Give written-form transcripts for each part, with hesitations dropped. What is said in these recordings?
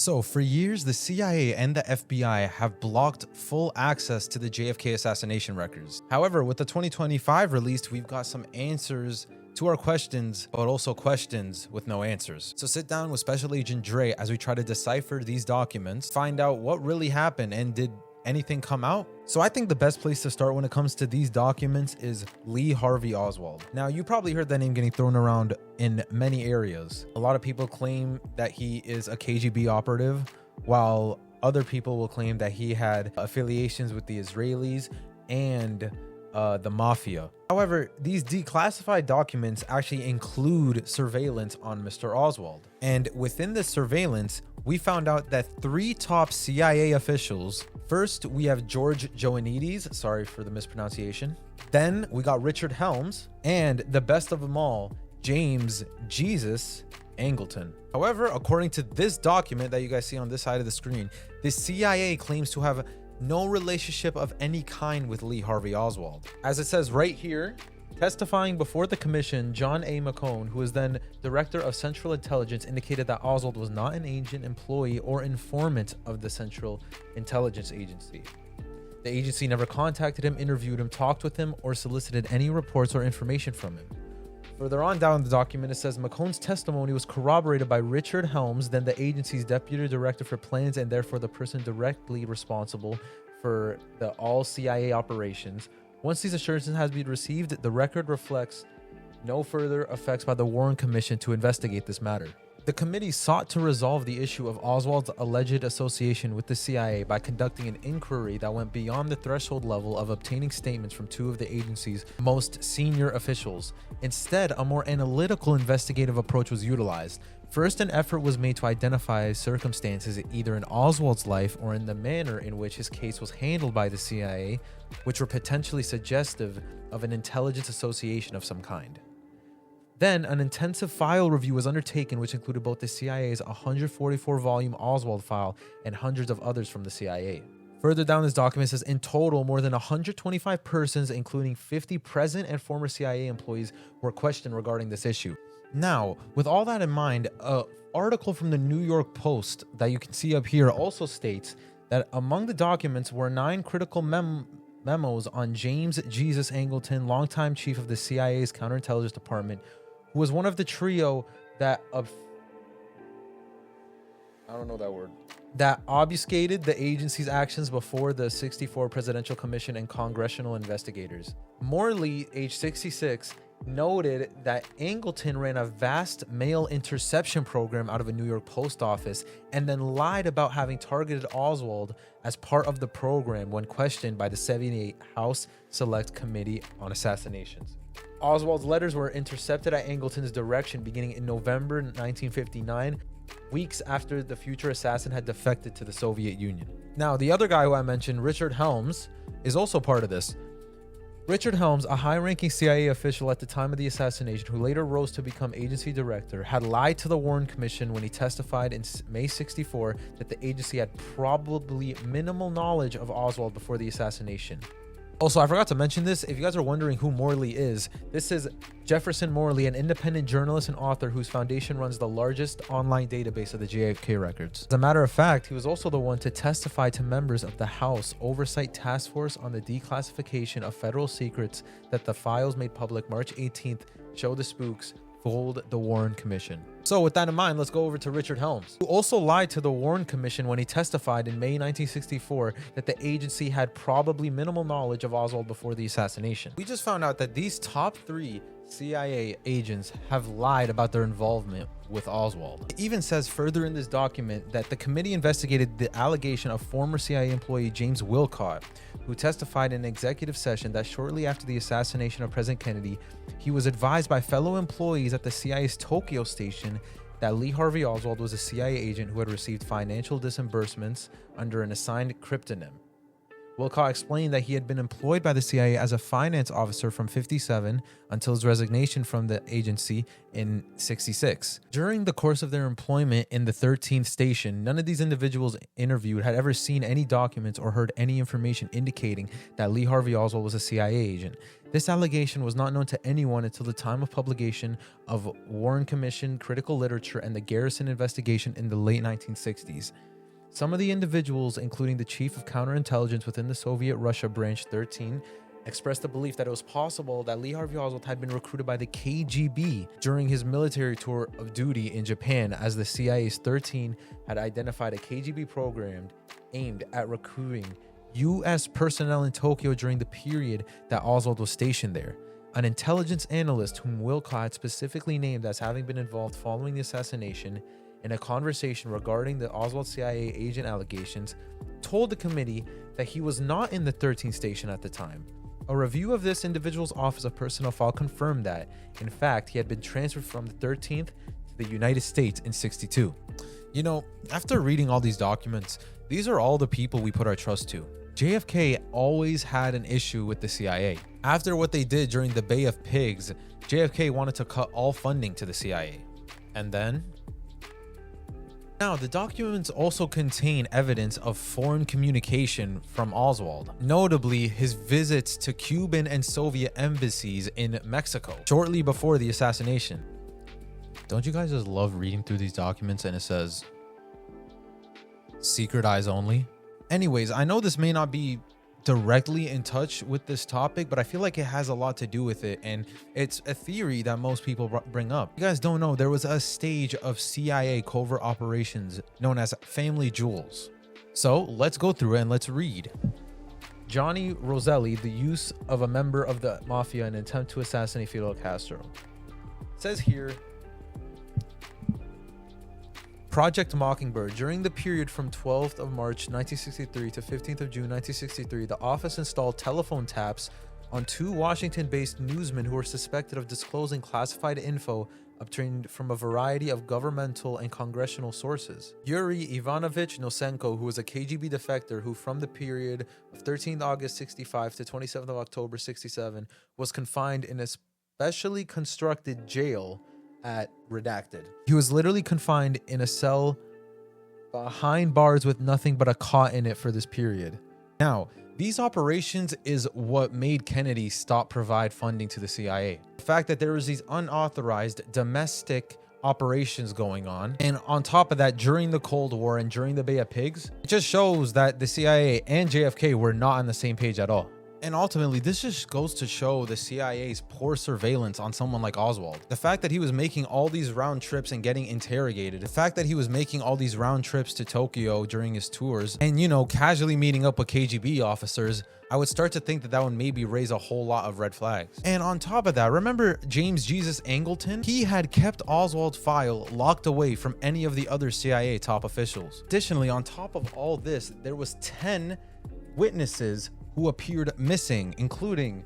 So for years, the CIA and the FBI have blocked full access to the JFK assassination records. However, with the 2025 release, we've got some answers to our questions, but also questions with no answers. So sit down with Special Agent Dre as we try to decipher these documents, find out what really happened and did anything come out? So I think the best place to start when it comes to these documents is Lee Harvey Oswald. Now, you probably heard that name getting thrown around in many areas. A lot of people claim that he is a KGB operative, while other people will claim that he had affiliations with the Israelis and the mafia. However, these declassified documents actually include surveillance on Mr. Oswald. And within this surveillance, we found out that 3 top CIA officials. First, we have George Joanides, sorry for the mispronunciation. Then we got Richard Helms, and the best of them all, James Jesus Angleton. However, according to this document that you guys see on this side of the screen, the CIA claims to have no relationship of any kind with Lee Harvey Oswald. As it says right here, testifying before the commission, John A. McCone, who was then director of Central Intelligence, indicated that Oswald was not an agent, employee, or informant of the Central Intelligence Agency. The agency never contacted him, interviewed him, talked with him, or solicited any reports or information from him. Further on down the document, it says McCone's testimony was corroborated by Richard Helms, then the agency's deputy director for plans and therefore the person directly responsible for the all CIA operations. Once these assurances have been received, the record reflects no further effects by the Warren Commission to investigate this matter. The committee sought to resolve the issue of Oswald's alleged association with the CIA by conducting an inquiry that went beyond the threshold level of obtaining statements from 2 of the agency's most senior officials. Instead, a more analytical investigative approach was utilized. First, an effort was made to identify circumstances either in Oswald's life or in the manner in which his case was handled by the CIA, which were potentially suggestive of an intelligence association of some kind. Then, an intensive file review was undertaken, which included both the CIA's 144-volume Oswald file and hundreds of others from the CIA. Further down this document says, in total, more than 125 persons, including 50 present and former CIA employees, were questioned regarding this issue. Now, with all that in mind, an article from the New York Post that you can see up here also states that among the documents were 9 critical memos on James Jesus Angleton, longtime chief of the CIA's counterintelligence department, who was one of the trio that that obfuscated the agency's actions before the 64 Presidential Commission and congressional investigators. Morley, age 66, noted that Angleton ran a vast mail interception program out of a New York post office and then lied about having targeted Oswald as part of the program when questioned by the 78 House Select Committee on Assassinations. Oswald's letters were intercepted at Angleton's direction beginning in November 1959, weeks after the future assassin had defected to the Soviet Union. Now, the other guy who I mentioned, Richard Helms, is also part of this. Richard Helms, a high-ranking CIA official at the time of the assassination who later rose to become agency director, had lied to the Warren Commission when he testified in May 64 that the agency had probably minimal knowledge of Oswald before the assassination. Also, I forgot to mention this. If you guys are wondering who Morley is, this is Jefferson Morley, an independent journalist and author whose foundation runs the largest online database of the JFK records. As a matter of fact, he was also the one to testify to members of the House Oversight Task Force on the declassification of federal secrets that the files made public March 18th show the spooks fooled the Warren Commission. So with that in mind, let's go over to Richard Helms, who also lied to the Warren Commission when he testified in May 1964 that the agency had probably minimal knowledge of Oswald before the assassination. We just found out that these top 3 CIA agents have lied about their involvement with Oswald. It even says further in this document that the committee investigated the allegation of former CIA employee James Wilcott, who testified in an executive session that shortly after the assassination of President Kennedy, he was advised by fellow employees at the CIA's Tokyo station that Lee Harvey Oswald was a CIA agent who had received financial disbursements under an assigned cryptonym. Wilcott explained that he had been employed by the CIA as a finance officer from 57 until his resignation from the agency in 66. During the course of their employment in the 13th station, none of these individuals interviewed had ever seen any documents or heard any information indicating that Lee Harvey Oswald was a CIA agent. This allegation was not known to anyone until the time of publication of Warren Commission critical literature and the Garrison investigation in the late 1960s. Some of the individuals, including the chief of counterintelligence within the Soviet Russia Branch 13, expressed the belief that it was possible that Lee Harvey Oswald had been recruited by the KGB during his military tour of duty in Japan, as the CIA's 13 had identified a KGB program aimed at recruiting U.S. personnel in Tokyo during the period that Oswald was stationed there. An intelligence analyst whom Wilcott had specifically named as having been involved following the assassination in a conversation regarding the Oswald CIA agent allegations, told the committee that he was not in the 13th station at the time. A review of this individual's Office of Personnel file confirmed that, in fact, he had been transferred from the 13th to the United States in 62. You know, after reading all these documents, these are all the people we put our trust to. JFK always had an issue with the CIA. After what they did during the Bay of Pigs, JFK wanted to cut all funding to the CIA. And then now, the documents also contain evidence of foreign communication from Oswald, notably his visits to Cuban and Soviet embassies in Mexico shortly before the assassination. Don't you guys just love reading through these documents and it says, secret eyes only? Anyways, I know this may not be directly in touch with this topic, but I feel like it has a lot to do with it, and it's a theory that most people bring up. You guys don't know, there was a stage of CIA covert operations known as Family Jewels. So let's go through it and let's read. Johnny Roselli, the use of a member of the mafia in an attempt to assassinate Fidel Castro. It says here, Project Mockingbird. During the period from 12th of March 1963 to 15th of June 1963, the office installed telephone taps on two Washington-based newsmen who were suspected of disclosing classified info obtained from a variety of governmental and congressional sources. Yuri Ivanovich Nosenko, who was a KGB defector who from the period of 13th August 65 to 27th of October 67 was confined in a specially constructed jail at redacted. He was literally confined in a cell behind bars with nothing but a cot in it for this period. Now, these operations is what made Kennedy provide funding to the CIA. The fact that there was these unauthorized domestic operations going on, and on top of that, during the Cold War and during the Bay of Pigs, it just shows that the CIA and JFK were not on the same page at all. And ultimately, this just goes to show the CIA's poor surveillance on someone like Oswald. The fact that he was making all these round trips and getting interrogated, the fact that he was making all these round trips to Tokyo during his tours and, you know, casually meeting up with KGB officers, I would start to think that that would maybe raise a whole lot of red flags. And on top of that, remember James Jesus Angleton? He had kept Oswald's file locked away from any of the other CIA top officials. Additionally, on top of all this, there was 10 witnesses who appeared missing, including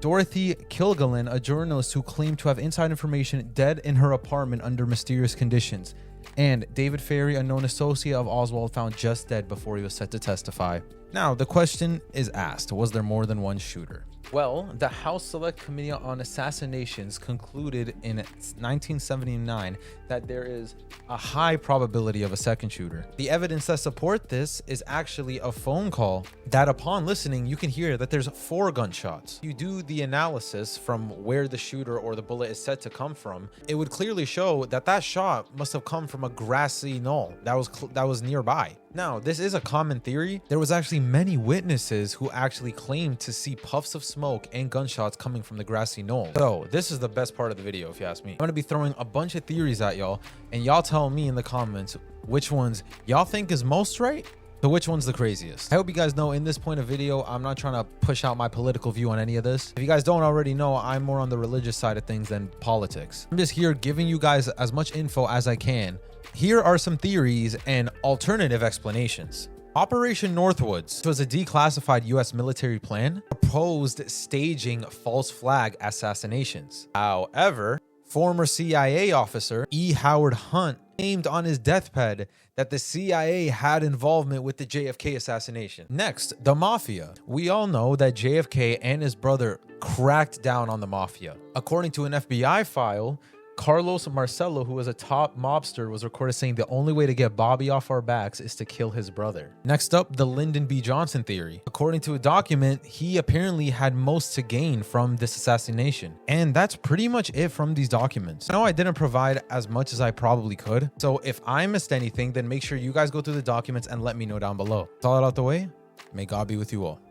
Dorothy Kilgallen, a journalist who claimed to have inside information, dead in her apartment under mysterious conditions, and David Ferry, a known associate of Oswald, found just dead before he was set to testify. Now, the question is asked, was there more than one shooter? Well, the House Select Committee on Assassinations concluded in 1979 that there is a high probability of a second shooter. The evidence that support this is actually a phone call that upon listening, you can hear that there's 4 gunshots. You do the analysis from where the shooter or the bullet is said to come from, it would clearly show that that shot must have come from a grassy knoll that was nearby. Now, this is a common theory. There was actually many witnesses who actually claimed to see puffs of smoke and gunshots coming from the grassy knoll. So this is the best part of the video, if you ask me. I'm going to be throwing a bunch of theories at y'all, and y'all tell me in the comments which ones y'all think is most right, so which one's the craziest. I hope you guys know in this point of video, I'm not trying to push out my political view on any of this. If you guys don't already know, I'm more on the religious side of things than politics. I'm just here giving you guys as much info as I can. Here are some theories and alternative explanations. Operation Northwoods was a declassified U.S. military plan proposed staging false flag assassinations. However, former CIA officer E. Howard Hunt claimed on his deathbed that the CIA had involvement with the JFK assassination. Next, the mafia. We all know that JFK and his brother cracked down on the mafia. According to an FBI file, Carlos Marcello, who was a top mobster, was recorded saying the only way to get Bobby off our backs is to kill his brother. Next up, the Lyndon B. Johnson theory. According to a document, he apparently had most to gain from this assassination. And that's pretty much it from these documents. I know I didn't provide as much as I probably could. So if I missed anything, then make sure you guys go through the documents and let me know down below. With all that out the way, may God be with you all.